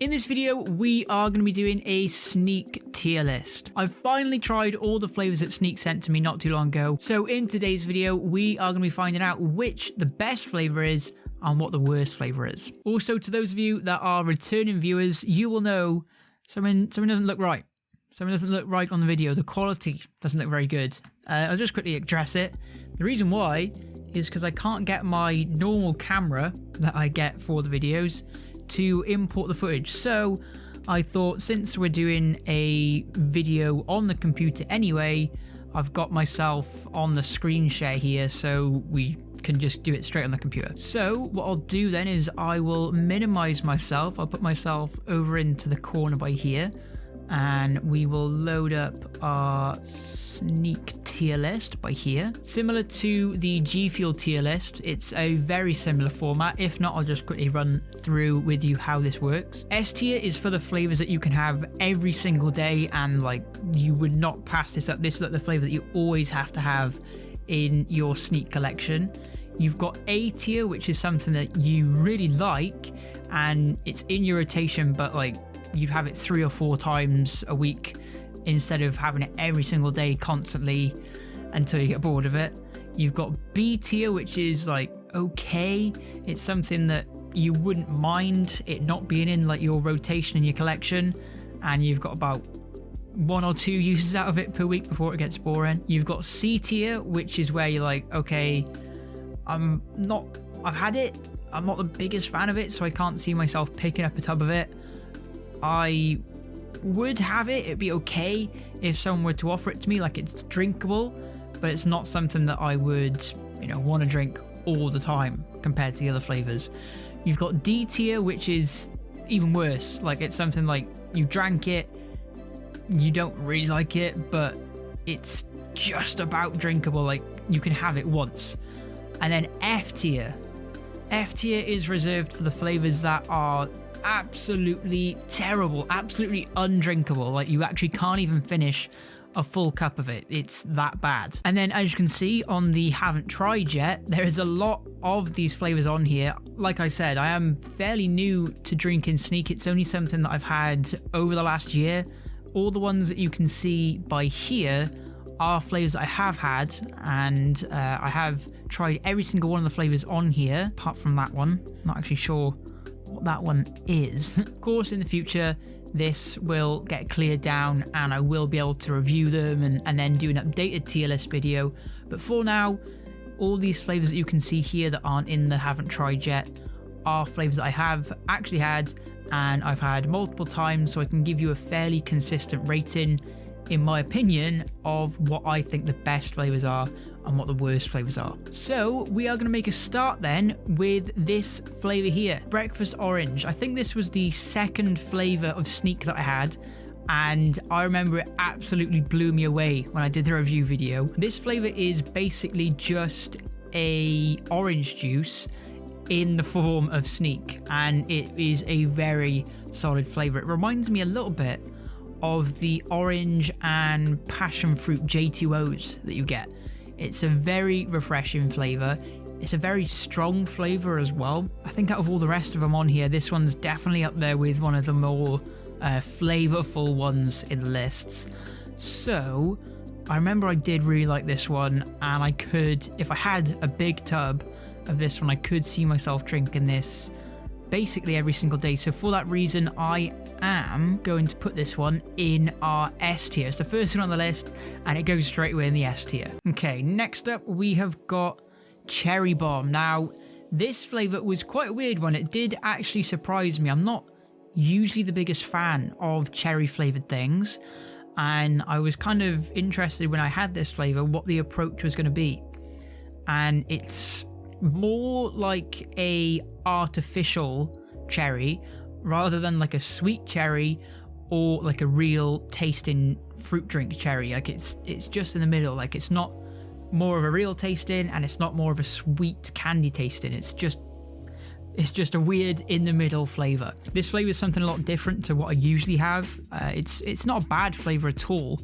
In this video, we are going to be doing a Sneak tier list. I've finally tried all the flavors that Sneak sent to me not too long ago. So in today's video, we are going to be finding out which the best flavor is and what the worst flavor is. Also, to those of you that are returning viewers, you will know something doesn't look right. Something doesn't look right on the video. The quality doesn't look very good. I'll just quickly address it. The reason why is because I can't get my normal camera that I get for the videos to import the footage. So I thought, since we're doing a video on the computer anyway, I've got myself on the screen share here so we can just do it straight on the computer. So what I'll do then is I will minimize myself. I'll put myself over into the corner by here, and we will load up our Sneak tier list by here. Similar to the G Fuel tier list, it's a very similar format. If not, I'll just quickly run through with you how this works. S tier is for the flavors that you can have every single day, and like you would not pass this up. This is like the flavor that you always have to have in your Sneak collection. You've got A tier, which is something that you really like and it's in your rotation, but like you'd have it 3 or 4 times a week instead of having it every single day constantly until you get bored of it. You've got B tier, which is like okay. It's something that you wouldn't mind it not being in like your rotation in your collection, and you've got about 1 or 2 uses out of it per week before it gets boring. You've got C tier, which is where you're like, okay, I've had it, I'm not the biggest fan of it, so I can't see myself picking up a tub of it. I would have it, it'd be okay if someone were to offer it to me, like it's drinkable, but it's not something that I would, want to drink all the time compared to the other flavors. You've got D tier, which is even worse. Like it's something like you drank it, you don't really like it, but it's just about drinkable, like you can have it once. And then F tier. F tier is reserved for the flavors that are absolutely terrible, absolutely undrinkable. Like you actually can't even finish a full cup of it. It's that bad. And then, as you can see on the haven't tried yet, there is a lot of these flavors on here. Like I said, I am fairly new to drinking Sneak. It's only something that I've had over the last year. All the ones that you can see by here are flavors that I have had, and I have tried every single one of the flavors on here apart from that one. Not actually sure what that one is. Of course, in the future this will get cleared down and I will be able to review them and then do an updated tier list video. But for now, all these flavors that you can see here that aren't in the haven't tried yet are flavors that I have actually had and I've had multiple times, so I can give you a fairly consistent rating, in my opinion, of what I think the best flavors are and what the worst flavors are. So we are going to make a start then with this flavor here, breakfast orange. I think this was the second flavor of Sneak that I had, and I remember it absolutely blew me away when I did the review video. This flavor is basically just a orange juice in the form of Sneak, and it is a very solid flavor. It reminds me a little bit of the orange and passion fruit J2Os that you get. It's a very refreshing flavor. It's a very strong flavor as well. I think out of all the rest of them on here, this one's definitely up there with one of the more flavorful ones in the lists. So I remember I did really like this one, and I could, if I had a big tub of this one, I could see myself drinking this basically every single day. So for that reason, I am going to put this one in our S tier. It's the first one on the list and it goes straight away in the S tier. Okay, next up we have got Cherry Bomb. Now this flavor was quite a weird one. It did actually surprise me. I'm not usually the biggest fan of cherry flavored things, and I was kind of interested when I had this flavor what the approach was going to be. And it's more like a artificial cherry rather than like a sweet cherry or like a real tasting fruit drink cherry. Like it's just in the middle. Like it's not more of a real tasting and it's not more of a sweet candy tasting. It's just a weird in the middle flavor. This flavor is something a lot different to what I usually have. It's not a bad flavor at all.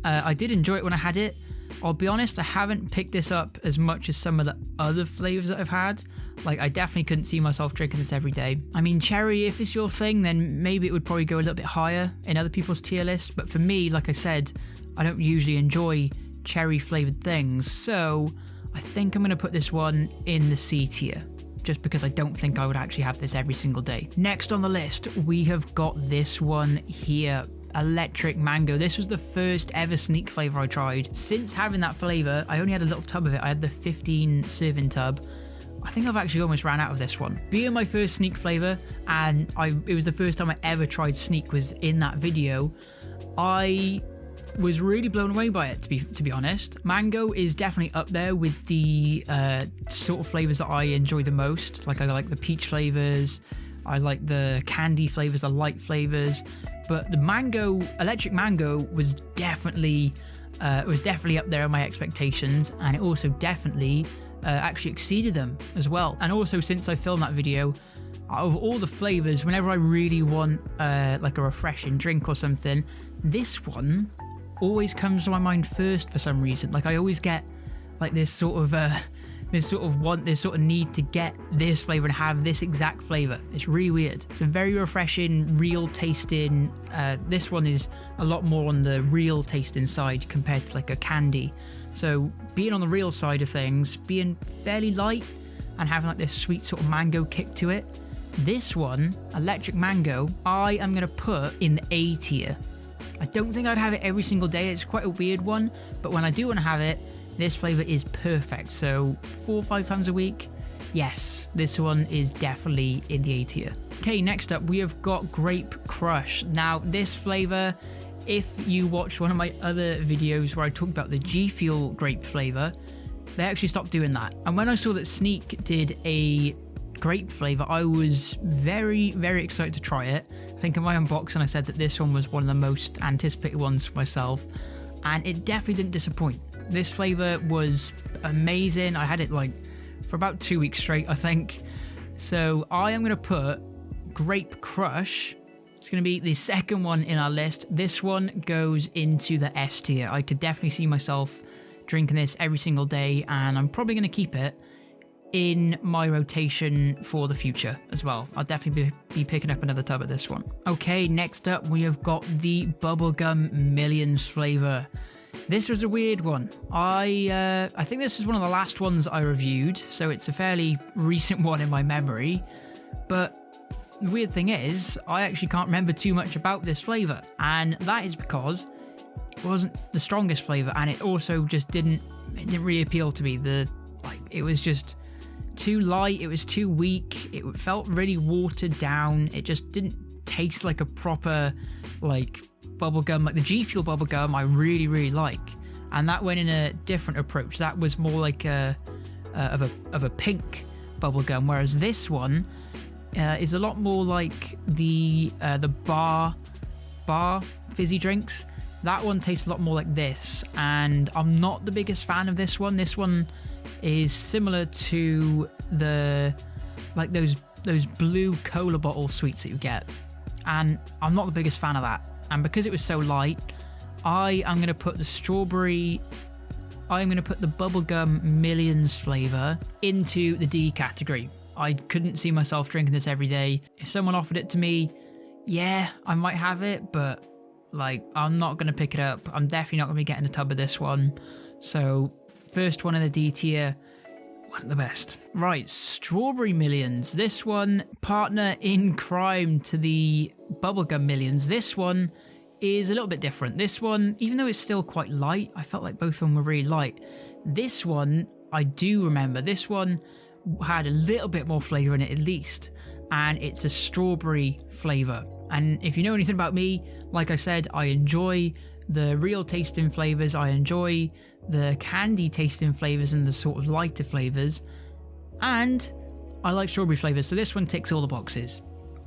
I did enjoy it when I had it. I'll be honest, I haven't picked this up as much as some of the other flavors that I've had. Like, I definitely couldn't see myself drinking this every day. I mean, cherry, if it's your thing, then maybe it would probably go a little bit higher in other people's tier list. But for me, like I said, I don't usually enjoy cherry flavored things. So I think I'm going to put this one in the C tier, just because I don't think I would actually have this every single day. Next on the list, we have got this one here. Electric mango. This was the first ever sneak flavor I tried. Since having that flavor, I only had a little tub of it. I had the 15 serving tub. I think I've actually almost ran out of this one. Being my first sneak flavor, and it was the first time I ever tried sneak, was in that video. I was really blown away by it, to be honest. Mango is definitely up there with the sort of flavors that I enjoy the most. Like, I like the peach flavors, I like the candy flavors, the light flavors. But the mango, electric mango, was definitely up there in my expectations, and it also definitely actually exceeded them as well. And also, since I filmed that video, out of all the flavors, whenever I really want like a refreshing drink or something, this one always comes to my mind first for some reason. Like, I always get like this sort of need to get this flavor and have this exact flavor. It's really weird. It's a very refreshing, real tasting. This one is a lot more on the real tasting side compared to like a candy. So being on the real side of things, being fairly light and having like this sweet sort of mango kick to it. This one, electric mango, I am going to put in the A tier. I don't think I'd have it every single day. It's quite a weird one, but when I do want to have it, this flavor is perfect. So 4 or 5 times a week, yes, this one is definitely in the A tier. Okay, next up we have got Grape Crush. Now this flavor, if you watched one of my other videos where I talked about the G Fuel grape flavor, they actually stopped doing that. And when I saw that Sneak did a grape flavor, I was very, very excited to try it. I think in my unboxing I said that this one was one of the most anticipated ones for myself, and it definitely didn't disappoint. This flavor was amazing. I had it like for about 2 weeks straight, I think. So I am going to put Grape Crush. It's going to be the second one in our list. This one goes into the S tier. I could definitely see myself drinking this every single day, and I'm probably going to keep it in my rotation for the future as well. I'll definitely be picking up another tub of this one. Okay, next up we have got the Bubblegum Millions flavor. This was a weird one. I think this is one of the last ones I reviewed, so it's a fairly recent one in my memory. But the weird thing is, I actually can't remember too much about this flavor, and that is because it wasn't the strongest flavor, and it also just didn't really appeal to me. It was just too light, it was too weak, it felt really watered down, it just didn't taste like a proper like bubblegum. Like the G Fuel bubblegum I really, really like, and that went in a different approach. That was more like of a pink bubblegum, whereas this one is a lot more like the bar fizzy drinks. That one tastes a lot more like this, and I'm not the biggest fan of this one. This one is similar to those blue cola bottle sweets that you get, and I'm not the biggest fan of that. And because it was so light, I am going to put the Bubblegum Millions flavor into the D category. I couldn't see myself drinking this every day. If someone offered it to me, yeah, I might have it, but like, I'm not going to pick it up. I'm definitely not going to be getting a tub of this one. So first one in the D tier wasn't the best. Right, Strawberry Millions. This one, partner in crime to the Bubblegum Millions. This one is a little bit different. This one, even though it's still quite light, I felt like both of them were really light. This one, I do remember, this one had a little bit more flavour in it at least, and it's a strawberry flavour. And if you know anything about me, like I said, I enjoy the real tasting flavours, I enjoy the candy tasting flavours and the sort of lighter flavours, and I like strawberry flavours, so this one ticks all the boxes.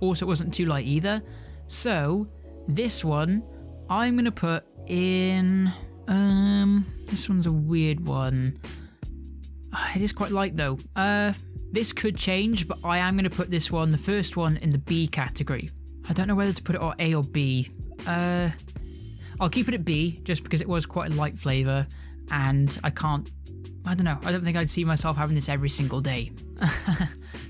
Also, it wasn't too light either, so this one I'm going to put in, this one's a weird one. It is quite light though. This could change, but I am going to put this one, the first one, in the B category. I don't know whether to put it on A or B. I'll keep it at B, just because it was quite a light flavour, and I don't know, I don't think I'd see myself having this every single day.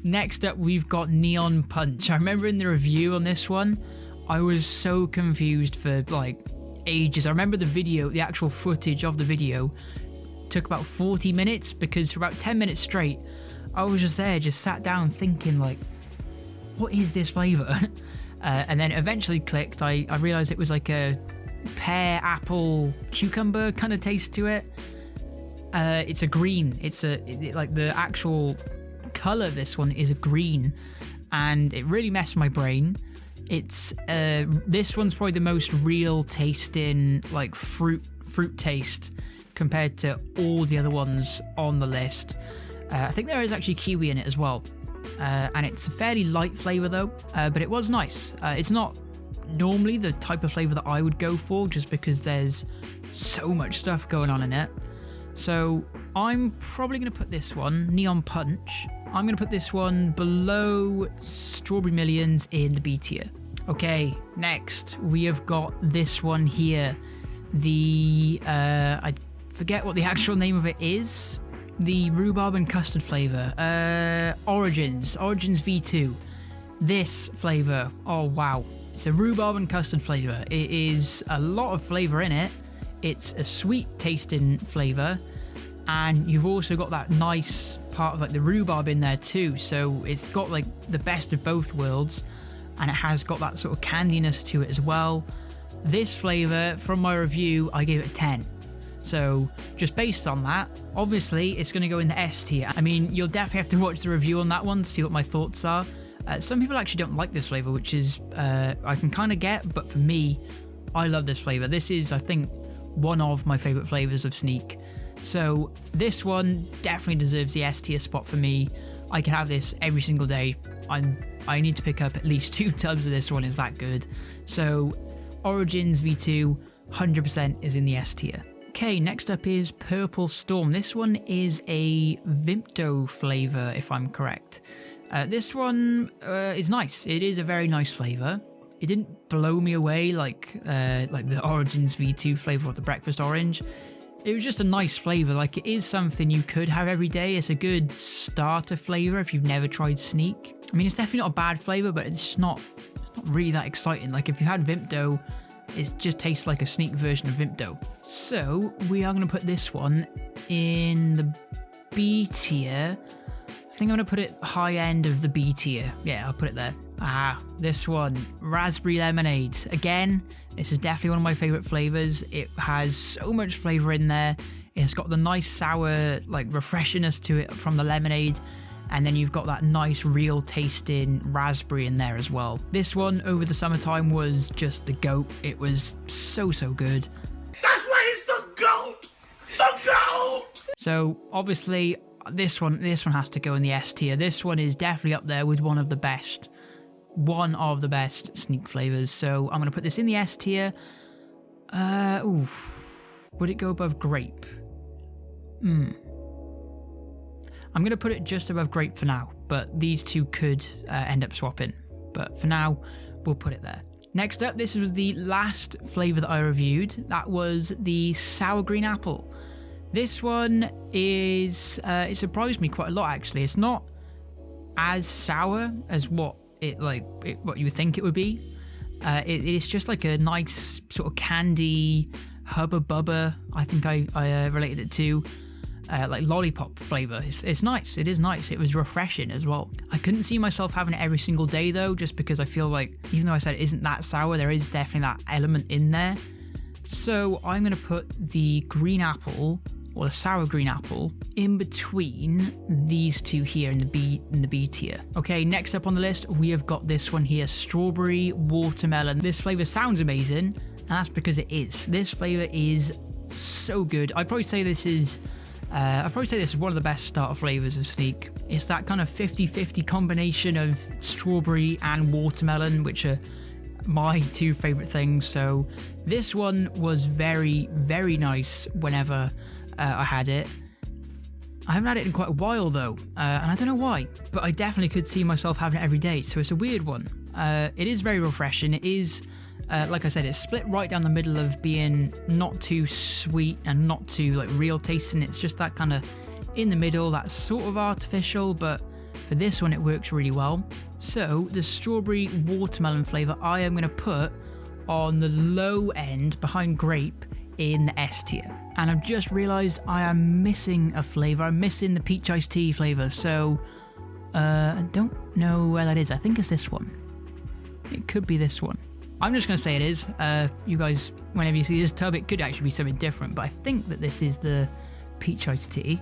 Next up, we've got Neon Punch. I remember in the review on this one, I was so confused for like ages. I remember the video, the actual footage of the video took about 40 minutes because for about 10 minutes straight, I was just there, just sat down thinking like, what is this flavour? And then eventually clicked. I realised it was like a pear, apple, cucumber kind of taste to it. It's a green. Like the actual colour of this one is a green, and it really messed my brain. It's this one's probably the most real tasting like fruit taste compared to all the other ones on the list. I think there is actually kiwi in it as well, and it's a fairly light flavour though, but it was nice. It's not normally the type of flavour that I would go for just because there's so much stuff going on in it. So I'm probably going to put this one, Neon Punch, I'm going to put this one below Strawberry Millions in the B tier. Okay, next we have got this one here. I forget what the actual name of it is. The rhubarb and custard flavour. Origins V2. This flavour, oh wow. It's a rhubarb and custard flavour. It is a lot of flavour in it. It's a sweet tasting flavour, and you've also got that nice part of like the rhubarb in there too, so it's got like the best of both worlds, and it has got that sort of candiness to it as well. This flavour, from my review, I gave it a 10. So just based on that, obviously it's going to go in the S tier. I mean, you'll definitely have to watch the review on that one to see what my thoughts are. Some people actually don't like this flavour, which is I can kind of get, but for me, I love this flavour. This is, I think, one of my favourite flavours of Sneak. So this one definitely deserves the S tier spot for me. I can have this every single day. I need to pick up at least 2 tubs of this one, it's that good. So Origins V2 100% is in the S tier. Okay, next up is Purple Storm. This one is a Vimto flavour, if I'm correct. This one is nice. It is a very nice flavour. It didn't blow me away like the Origins V2 flavour or the Breakfast Orange. It was just a nice flavour. Like, it is something you could have every day. It's a good starter flavour if you've never tried Sneak. I mean, it's definitely not a bad flavour, but it's not really that exciting. Like, if you had Vimto, it just tastes like a Sneak version of Vimto. So we are going to put this one in the B tier. I think I'm going to put it high end of the B tier. Yeah, I'll put it there. This one, Raspberry Lemonade. Again, this is definitely one of my favourite flavours. It has so much flavour in there. It's got the nice sour, like, refreshiness to it from the lemonade. And then you've got that nice real tasting raspberry in there as well. This one over the summertime was just the GOAT. It was so good. That's why he's the GOAT! The GOAT! So obviously this one has to go in the S tier. This one is definitely up there with one of the best Sneak flavours. So I'm going to put this in the S tier. Would it go above grape? I'm going to put it just above grape for now, but these two could end up swapping. But for now, we'll put it there. Next up, this was the last flavour that I reviewed. That was the sour green apple. This one is, it surprised me quite a lot actually. It's not as sour as what you would think it would be. It is just like a nice sort of candy, hubba bubba, I think I related it to. Like lollipop flavour. It's nice. It is nice. It was refreshing as well. I couldn't see myself having it every single day though, just because I feel like, even though I said it isn't that sour, there is definitely that element in there. So I'm going to put the green apple, or the sour green apple, in between these two here in the B tier. Okay, next up on the list, we have got this one here, strawberry watermelon. This flavour sounds amazing, and that's because it is. This flavour is so good. I'd probably say this is one of the best starter flavours of Sneak. It's that kind of 50-50 combination of strawberry and watermelon, which are my 2 favourite things. So this one was very, very nice whenever I had it. I haven't had it in quite a while though, and I don't know why, but I definitely could see myself having it every day, so it's a weird one. It is very refreshing. It is, like I said, it's split right down the middle of being not too sweet and not too like real tasting. It's just that kind of in the middle, that sort of artificial, but For this one, it works really well. So the strawberry watermelon flavour, I am going to put on the low end behind grape in the S tier. And I've just realised I am missing a flavour. I'm missing the peach iced tea flavour. So I don't know where that is. I think it's this one. It could be this one. I'm just going to say it is. You guys, whenever you see this tub, it could actually be something different. But I think that this is the peach iced tea.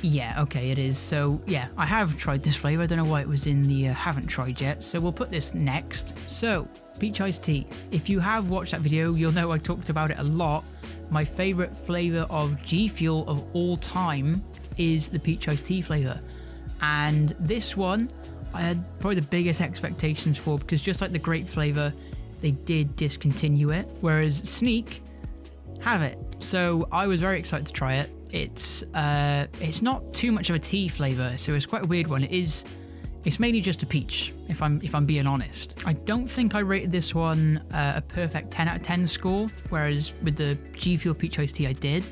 Yeah, okay, it is. So, yeah, I have tried this flavour. I don't know why it was in the haven't tried yet. So we'll put this next. So, peach iced tea. If you have watched that video, you'll know I talked about it a lot. My favourite flavour of G Fuel of all time is the peach iced tea flavour. And this one, I had probably the biggest expectations for, because just like the grape flavour, they did discontinue it. Whereas Sneak have it. So I was very excited to try it. It's not too much of a tea flavour, so it's quite a weird one. It's mainly just a peach, if I'm being honest. I don't think I rated this one a perfect 10 out of 10 score, whereas with the G Fuel peach iced tea I did.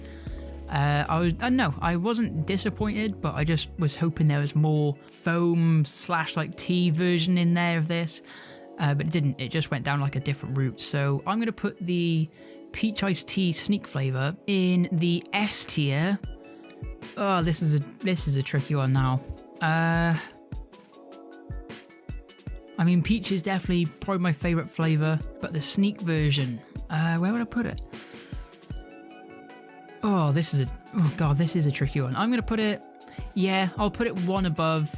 I wasn't disappointed, but I just was hoping there was more foam / like tea version in there of this, but it didn't. It just went down like a different route. So I'm gonna put the peach iced tea Sneak flavour in the S tier. Oh, this is a tricky one now. I mean, peach is definitely probably my favourite flavour, but the Sneak version, where would I put it? Oh, this is a tricky one. I'm gonna put it, I'll put it one above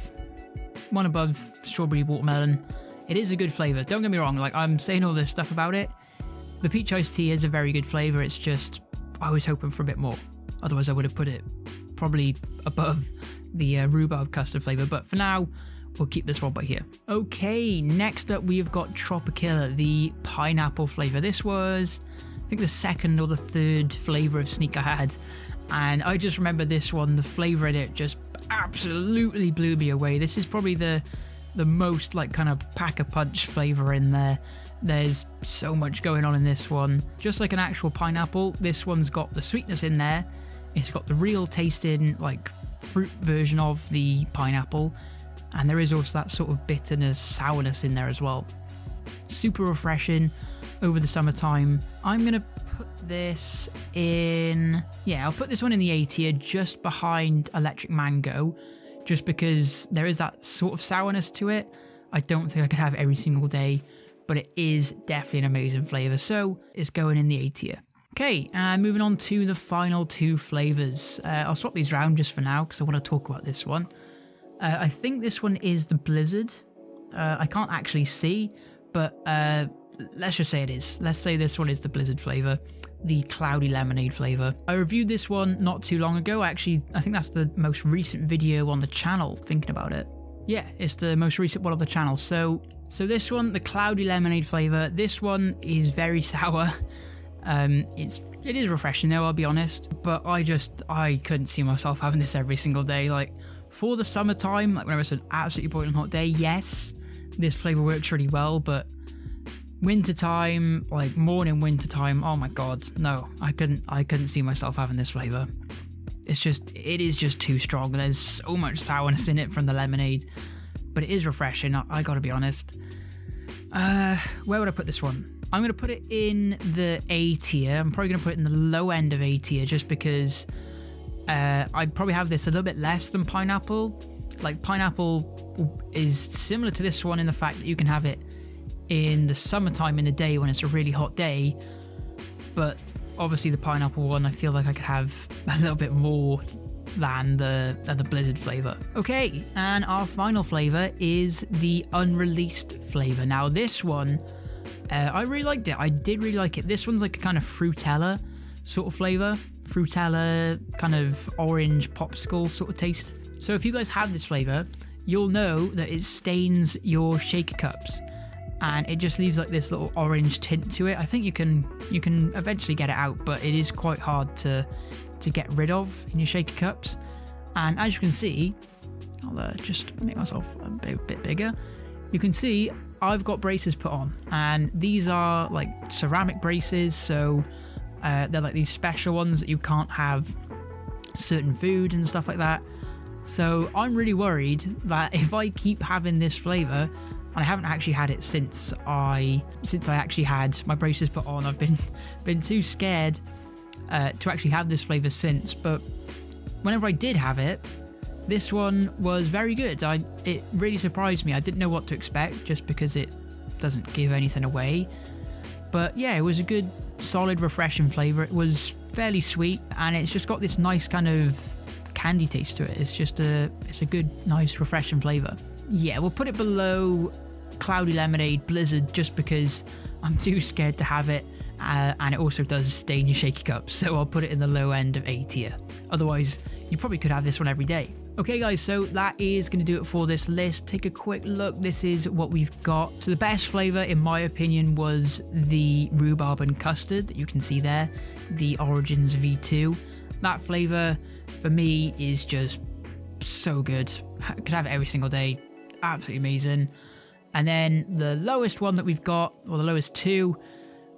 strawberry watermelon. It is a good flavour. Don't get me wrong. Like, I'm saying all this stuff about it. The peach iced tea is a very good flavour. It's just, I was hoping for a bit more. Otherwise, I would have put it probably above the rhubarb custard flavour. But for now, we'll keep this one by here. Okay, next up we've got Tropicilla, the pineapple flavour. This was, I think, the second or the third flavour of Sneak I had. And I just remember this one, the flavour in it just absolutely blew me away. This is probably the most like kind of pack-a-punch flavour in there. There's so much going on in this one. Just like an actual pineapple, this one's got the sweetness in there. It's got the real tasting, like, fruit version of the pineapple. And there is also that sort of bitterness, sourness in there as well. Super refreshing over the summertime. I'm going to put this in... Yeah, I'll put this one in the A tier, just behind Electric Mango. Just because there is that sort of sourness to it. I don't think I could have it every single day. But it is definitely an amazing flavour, so it's going in the A tier. Okay, and moving on to the final two flavours. I'll swap these around just for now, because I want to talk about this one. I think this one is the Blizzard. I can't actually see, but let's just say it is. Let's say this one is the Blizzard flavour, the cloudy lemonade flavour. I reviewed this one not too long ago. I think that's the most recent video on the channel, thinking about it. Yeah, it's the most recent one on the channel. So this one, the cloudy lemonade flavour, this one is very sour. It is refreshing though, I'll be honest. But I couldn't see myself having this every single day. Like, for the summertime, like whenever it's an absolutely boiling hot day, yes, this flavour works really well. But wintertime, like morning wintertime, oh my god, no, I couldn't see myself having this flavour. It is just too strong. There's so much sourness in it from the lemonade. But it is refreshing, I gotta be honest. Where would I put this one? I'm gonna put it in the A tier. I'm probably gonna put it in the low end of A tier, just because I'd probably have this a little bit less than pineapple. Like, pineapple is similar to this one in the fact that you can have it in the summertime in the day when it's a really hot day. But obviously the pineapple one, I feel like I could have a little bit more than the Blizzard flavour. Okay, and our final flavour is the unreleased flavour. Now this one, I really liked it. I did really like it. This one's like a kind of Fruitella sort of flavour. Fruitella, kind of orange popsicle sort of taste. So if you guys have this flavour, you'll know that it stains your shaker cups. And it just leaves like this little orange tint to it. I think you can eventually get it out, but it is quite hard to get rid of in your shaker cups. And as you can see, I'll just make myself a bit bigger. You can see I've got braces put on, and these are like ceramic braces, so They're like these special ones that you can't have certain food and stuff like that. So I'm really worried that if I keep having this flavour, and I haven't actually had it since I actually had my braces put on, I've been too scared to actually have this flavour since, but whenever I did have it, this one was very good. It really surprised me. I didn't know what to expect just because it doesn't give anything away. But yeah, it was a good, solid, refreshing flavour. It was fairly sweet, and it's just got this nice kind of candy taste to it. It's a good, nice, refreshing flavour. Yeah, we'll put it below Cloudy Lemonade Blizzard just because I'm too scared to have it, and it also does stain your shaky cup, so I'll put it in the low end of A tier. Otherwise, you probably could have this one every day. Okay guys, so that is going to do it for this list. Take a quick look. This is what we've got. So the best flavour, in my opinion, was the rhubarb and custard that you can see there, the Origins V2. That flavour, for me, is just so good. I could have it every single day. Absolutely amazing. And then the lowest one that we've got, or the lowest two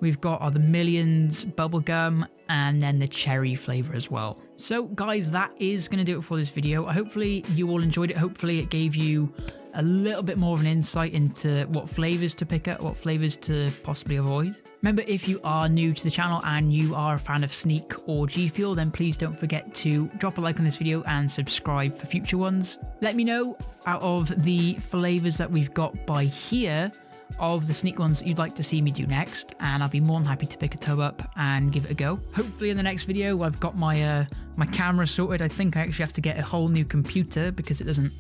we've got, are the Millions bubblegum and then the cherry flavour as well. So guys, that is going to do it for this video. Hopefully you all enjoyed it. Hopefully it gave you a little bit more of an insight into what flavours to pick up, what flavours to possibly avoid. Remember, if you are new to the channel and you are a fan of Sneak or G Fuel, then please don't forget to drop a like on this video and subscribe for future ones. Let me know, out of the flavours that we've got by here, of the Sneak ones that you'd like to see me do next, and I'll be more than happy to pick a tub up and give it a go. Hopefully in the next video I've got my my camera sorted. I think I actually have to get a whole new computer because it doesn't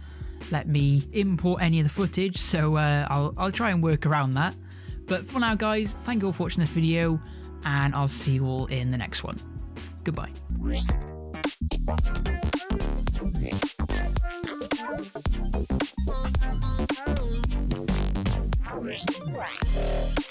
let me import any of the footage, so I'll try and work around that. But for now guys, thank you all for watching this video, and I'll see you all in the next one. Goodbye. Right.